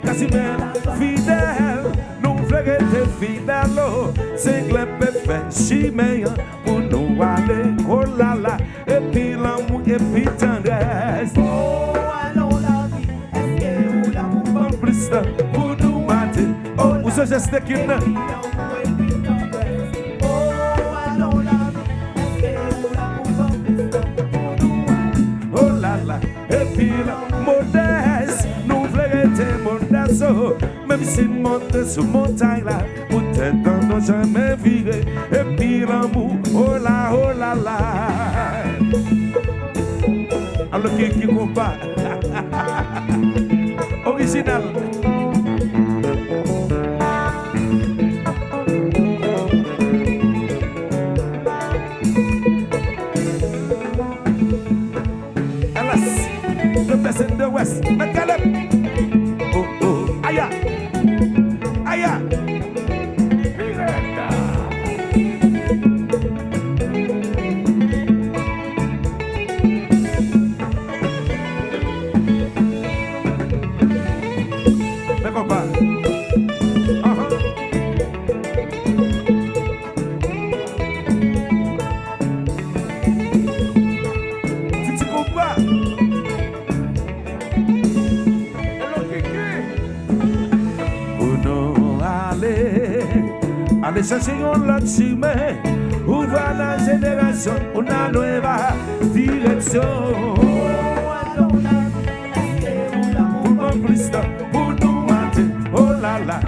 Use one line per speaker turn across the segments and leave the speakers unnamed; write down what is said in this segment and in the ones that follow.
Casimir, fidèle, nous voulons être fidèles. C'est que le péché chimé pour nous aller. Oh là là, et puis l'amour et puis tendresse.
Oh, allons la vie, est-ce que vous l'amour
En plus, pour nous mater. Oh, où ce geste qui n'a. Oh là là, et puis la modeste, nous voulons être modeste. Même si monte sur montagne là, peut-être on n'a jamais viré. Et puis l'amour, oh là là. Alors qui combat? Original. The best in the West. Macaleb. Oh, oh, aya. Aya. Me compa. Si tu comprends. Allez chercher l'autre chemin, ouvre la génération, una nueva direction. Pour mon Christ, pour nous mater, oh là là.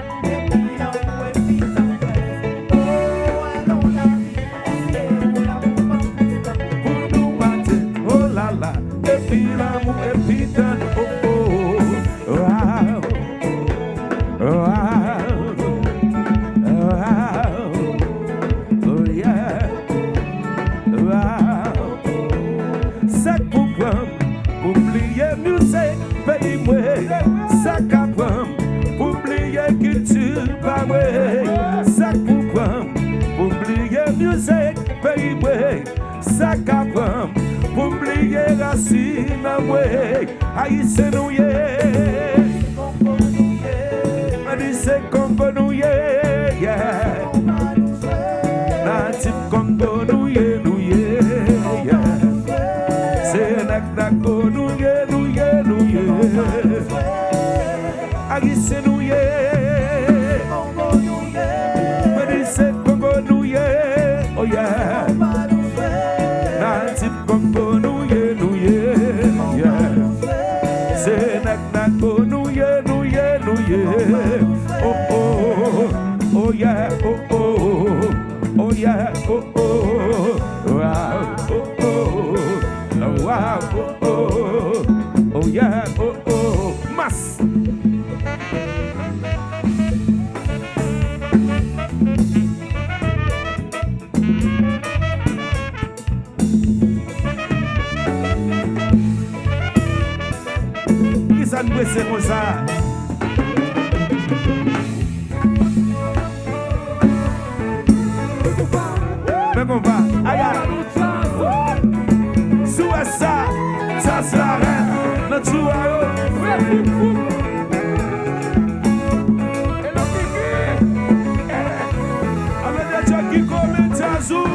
Pour nous mater, oh là là. Et puis l'amour, et puis tant, oh oh, wow, wow. Ça capam, oublier culture, pas vrai. Ça capam, oublier musique, pays vrai. Ça capam, oublier racine, ouais. Haïtien nous y est, c'est Congo nous y est, natif Congo nous y est, c'est Nakdako nous y est, Haïtien nous y est, c'est Congo nous y est, oh yeah, natif Congo nous y est, c'est Nakdako nous y est, oh oh, oh yeah, oh oh, oh yeah, oh oh, wow, oh oh, wow, oh oh, oh yeah, oh oh, mas. Qui ça nous c'est comme ça? Mais qu'on va, aïe, sous ça, ça s'arrête, notre joie. Avec des gens qui commettent un jour.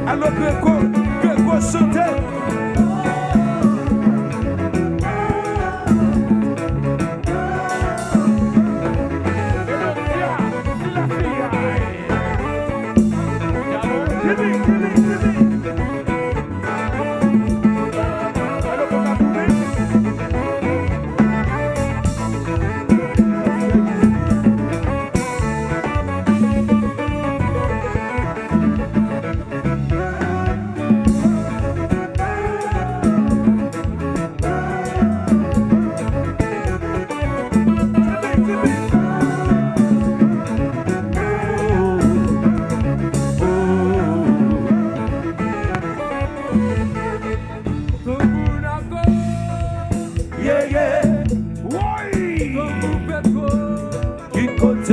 Alors que quoi chanter?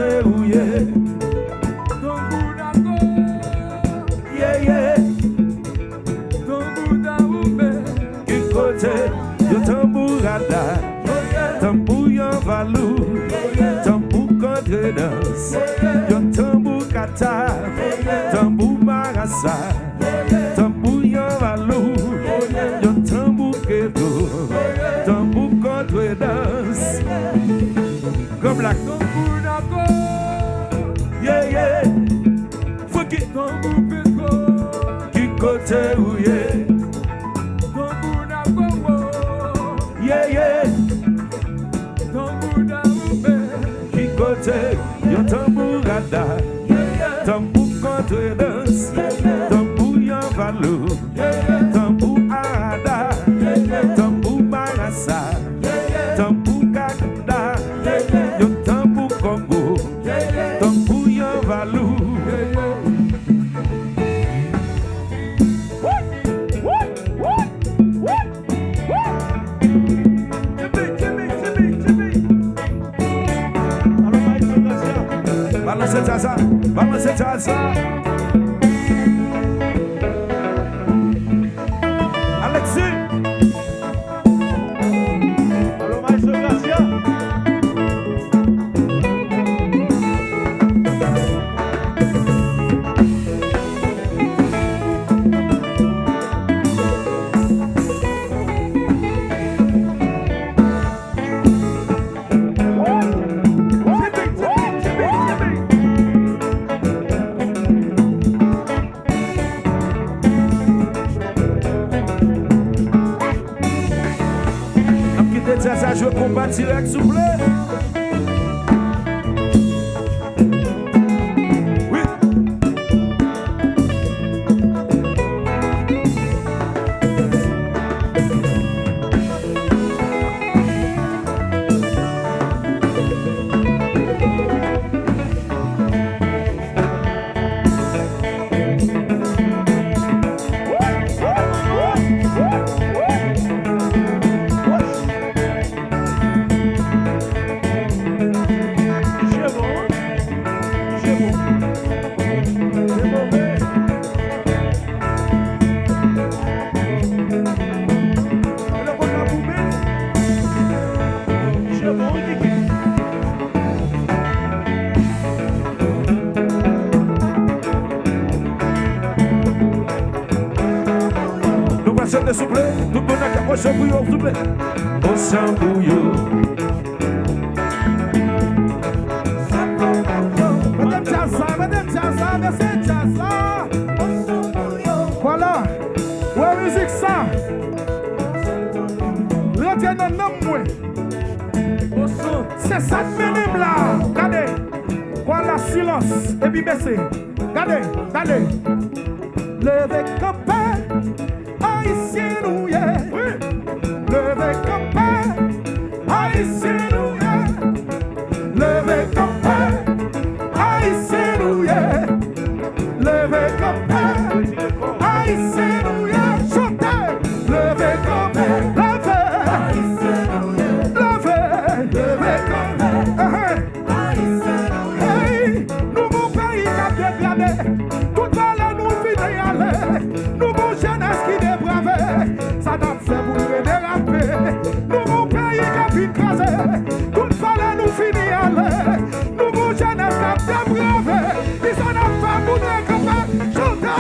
côté où est. Yeah, yeah. Qui côté, yo tambourada. Tambour yon valou. Tambour contre danse. Yo tambour kata. Tambour marassa. Tambour yon valou. Yo tambour kedo. Tambour contre danse. Comme la yeah, yeah. Fuck it. Qui côté où est. Yeah, yeah. Qui côté, yo tambourada. Tambour contre danse. Tambour yon valou. Tambour arada. Tambour marassa. Tambour kakda. Yo tambour Congo. Tambour yon valou. Balance Jazza. Alexis. Allô, Maestro Garcia. Ça joue combat direct s'il vous plaît. Oui. S'il vous plaît, tout le monde a qu'à s'il vous plaît. Au Sambouillot. Madame Jazza, merci Jazza. Voilà, ouais, musique ça. Retiens dans le nom, c'est ça que même là. Regardez, voilà, silence, et puis baissez. Regardez. Levez campagne. Haïtien, yeah. Levez campagne, Haïtien, yeah. Levez campagne, Haïtien, yeah. Levez campagne, Haïtien, yeah. Chantez, levez campagne, levez campagne, hey, nous mon pays qui a dégradé, tout à l'heure nous finissons aller, nous mon jeunesse qui ça n'a fait pour nous déraper. Nous mon pays qui a pu craser. Tout fallait nous finir aller. Nous mon jeunesse qui a débravé. Ils en ont fait pour nous récupérer. Chantez,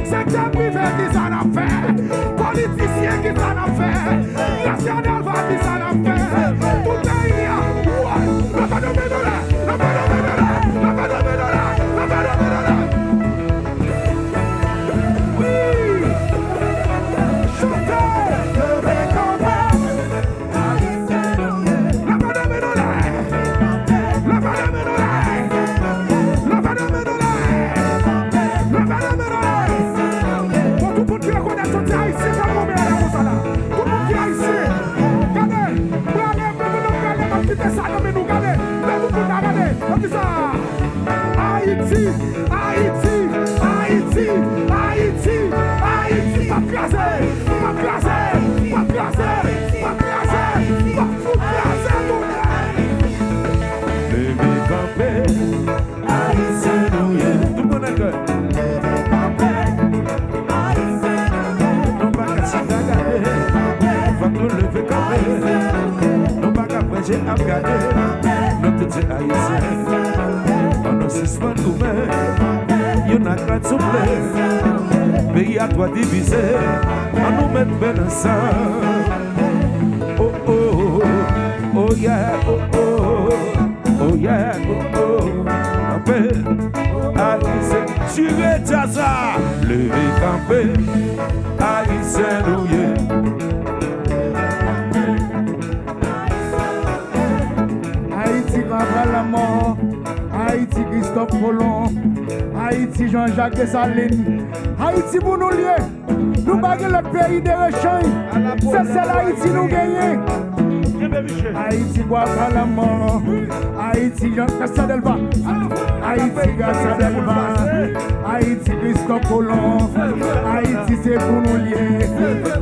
secteur privé qui s'en a fait, politicien qui s'en a fait, national va qui s'en a fait, tout pays a, la pas de médora, la pas de médora, la pas de médora, la pas de médora. Oui, chantez, le récompense, la pas de médora, la pas de médora, la pas de médora, la pas de médora. Levez camper, Haïtien nous y est. Tout le monde est cœur. Non pas qu'à s'y regarder, faut nous lever camper. Non pas qu'à prêcher à regarder, notre petit Haïtien. On a suspend nous-mêmes, y'en a qu'à souffler. Pays à toi divisé, on nous met bien ensemble. Oh oh, oh yeah, oh oh, oh yeah, oh oh. Campé, Haïtien, tu retiens ça. Levez campé, Haïtien nouillé.
Haïti contre la mort, Haïti Christophe Colomb, Haïti Jean-Jacques Dessalines, Haïti pour nous lier. Nous baguons le pays de Rechange, c'est l'Haïti nous gagnons. Haïti contre la mort, Haïti Jean-Jacques Delva, Haïti Gassadelva, Haïti Christophe Colomb, Haïti c'est pour nous lier.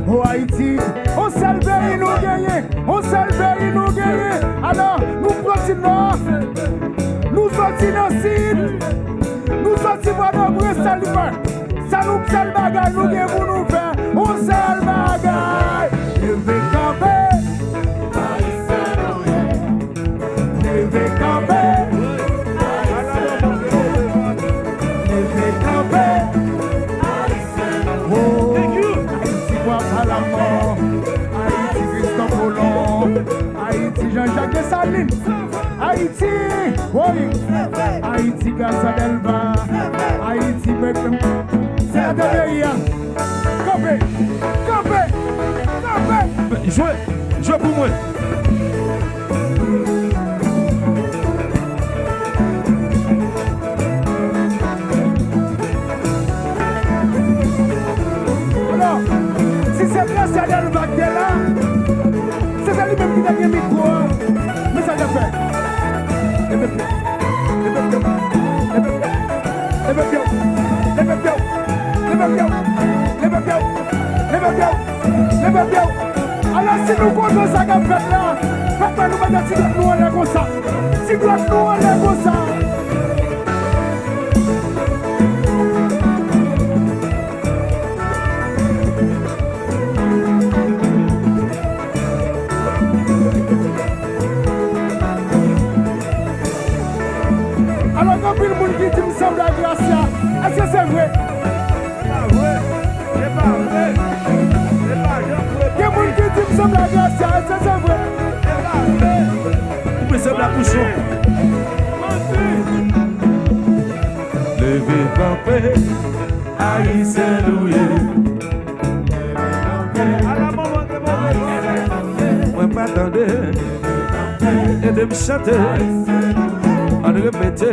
Oh Haïti, on seul pays nous gagnons, on seul pays nous gagnons. Alors nous continuons, nous sortons dans le sud, nous sortons dans nos Bruxelles. Ça nous seul bagage nous gagnons pour nous faire, on seul bagage. Levez camper, levez camper, levez camper. Oh, Haïti quoi à la mort, Haïti Christophe Colomb, Haïti Jean-Jacques Dessalines, Haïti, oui, Haïti Gassadelva, Haïti Beckham, c'est la dernière. Campé, campé, campé.
Jouez pour moi.
Alors, si c'est Gassadelva qui est là, c'est lui-même qui a gagné le micro. Mais ça l'a fait. Alors si nous comptons ça qu'a fait là, papa nous va dire si nous allons comme ça. Si nous allons comme ça. Alors quand le monde qui dit me semble à Gracia, est-ce que c'est vrai?
C'est pas vrai.
Il y a des gens qui disent me semble à Gracia, est-ce que c'est vrai?
Vous me semblez la bouchon. Levez campé, Haïtien nouillé. Moi pas attendre et de me chanter. On répète,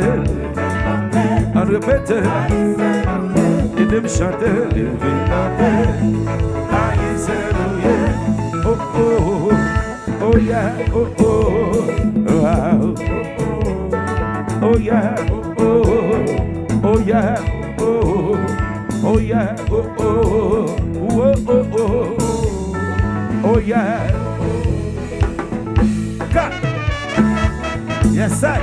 et de me chanter. Levez campé, Haïtien nouillé. Oh oh oh, oh yeah, oh oh, wow. Oh yeah, oh oh, oh yeah, oh oh yeah, oh oh, oh oh oh, oh yeah. God, yes I.